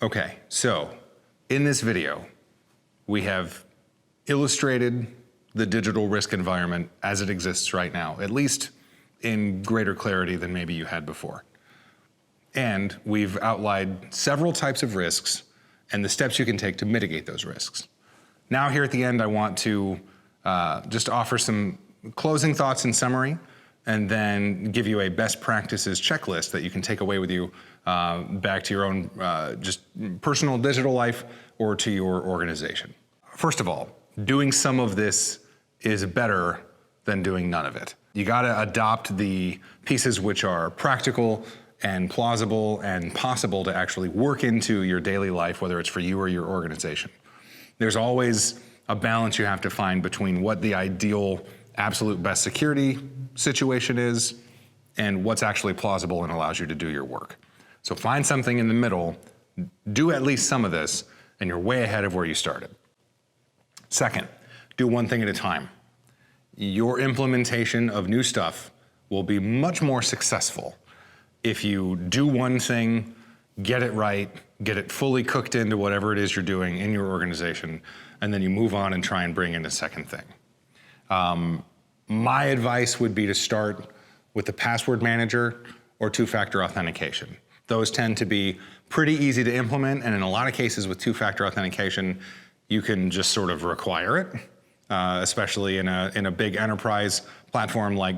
Okay, so in this video, we have illustrated the digital risk environment as it exists right now, at least in greater clarity than maybe you had before. And we've outlined several types of risks and the steps you can take to mitigate those risks. Now here at the end, I want to just offer some closing thoughts and summary, and then give you a best practices checklist that you can take away with you back to your own just personal digital life or to your organization. First of all, doing some of this is better than doing none of it. You gotta adopt the pieces which are practical and plausible and possible to actually work into your daily life, whether it's for you or your organization. There's always a balance you have to find between what the ideal absolute best security situation is and what's actually plausible and allows you to do your work. So find something in the middle, do at least some of this, and you're way ahead of where you started. Second, do one thing at a time. Your implementation of new stuff will be much more successful if you do one thing, get it right, get it fully cooked into whatever it is you're doing in your organization, and then you move on and try and bring in a second thing. My advice would be to start with the password manager or two-factor authentication. Those tend to be pretty easy to implement, and in a lot of cases with two-factor authentication, you can just sort of require it, especially in a big enterprise platform like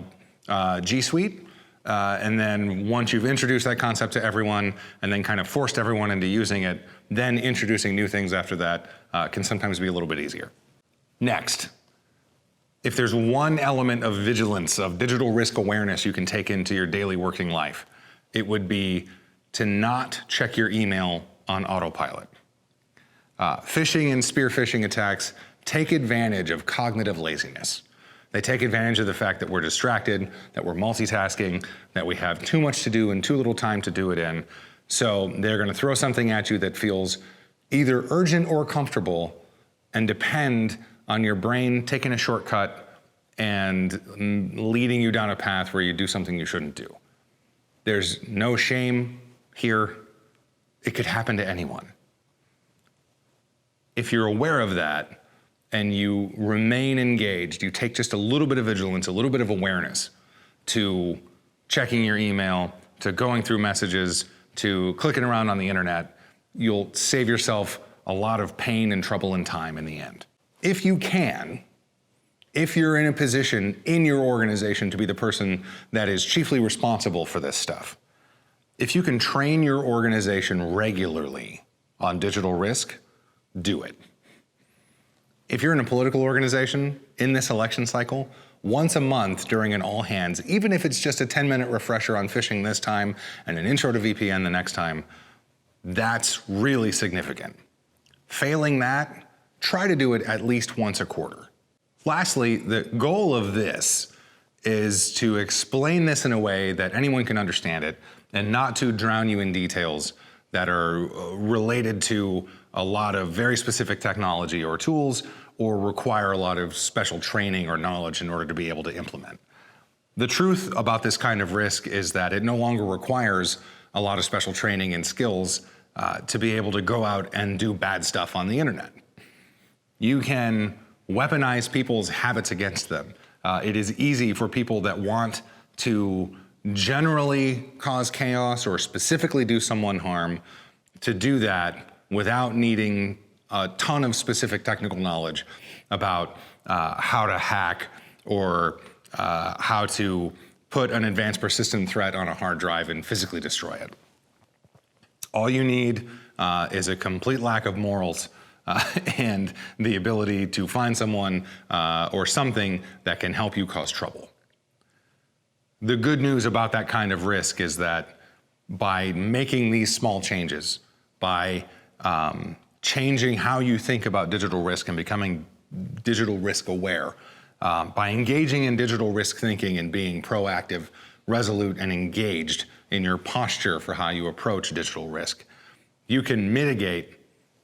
G Suite. And then once you've introduced that concept to everyone and then kind of forced everyone into using it, then introducing new things after that can sometimes be a little bit easier. Next, if there's one element of vigilance, of digital risk awareness you can take into your daily working life, it would be to not check your email on autopilot. Phishing and spear phishing attacks take advantage of cognitive laziness. They take advantage of the fact that we're distracted, that we're multitasking, that we have too much to do and too little time to do it in. So they're gonna throw something at you that feels either urgent or comfortable and depend on your brain taking a shortcut and leading you down a path where you do something you shouldn't do. There's no shame here. It could happen to anyone. If you're aware of that and you remain engaged, you take just a little bit of vigilance, a little bit of awareness to checking your email, to going through messages, to clicking around on the internet, you'll save yourself a lot of pain and trouble and time in the end. If you can, if you're in a position in your organization to be the person that is chiefly responsible for this stuff, if you can train your organization regularly on digital risk, do it. If you're in a political organization in this election cycle, once a month during an all hands, even if it's just a 10-minute refresher on phishing this time and an intro to VPN the next time, that's really significant. Failing that, try to do it at least once a quarter. Lastly, the goal of this is to explain this in a way that anyone can understand it and not to drown you in details that are related to a lot of very specific technology or tools or require a lot of special training or knowledge in order to be able to implement. The truth about this kind of risk is that it no longer requires a lot of special training and skills to be able to go out and do bad stuff on the internet. You can weaponize people's habits against them. It is easy for people that want to generally cause chaos or specifically do someone harm to do that without needing a ton of specific technical knowledge about how to hack or how to put an advanced persistent threat on a hard drive and physically destroy it. All you need is a complete lack of morals and the ability to find someone or something that can help you cause trouble. The good news about that kind of risk is that by making these small changes, by changing how you think about digital risk and becoming digital risk aware, by engaging in digital risk thinking and being proactive, resolute, and engaged in your posture for how you approach digital risk, you can mitigate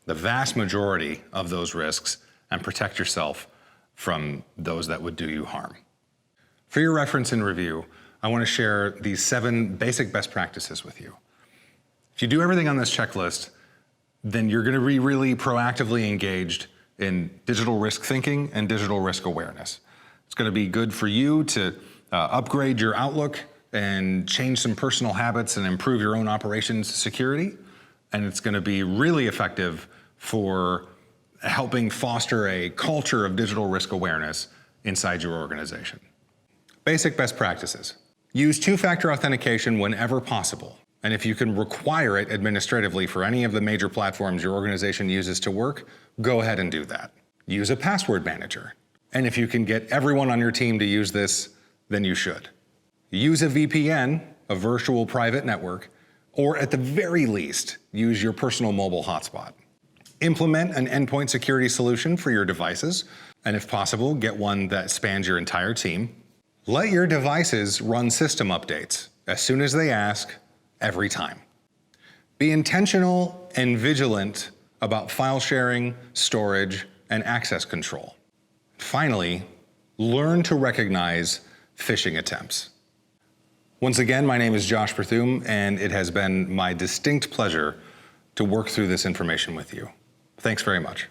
the vast majority of those risks and protect yourself from those that would do you harm. For your reference and review, I want to share these 7 basic best practices with you. If you do everything on this checklist, then you're going to be really proactively engaged in digital risk thinking and digital risk awareness. It's going to be good for you to upgrade your outlook and change some personal habits and improve your own operations security. And it's going to be really effective for helping foster a culture of digital risk awareness inside your organization. Basic best practices. Use two-factor authentication whenever possible. And if you can require it administratively for any of the major platforms your organization uses to work, go ahead and do that. Use a password manager. And if you can get everyone on your team to use this, then you should. Use a VPN, a virtual private network, or at the very least, use your personal mobile hotspot. Implement an endpoint security solution for your devices, and if possible, get one that spans your entire team. Let your devices run system updates as soon as they ask, every time. Be intentional and vigilant about file sharing, storage, and access control. Finally, learn to recognize phishing attempts. Once again, my name is Josh Berthume, and it has been my distinct pleasure to work through this information with you. Thanks very much.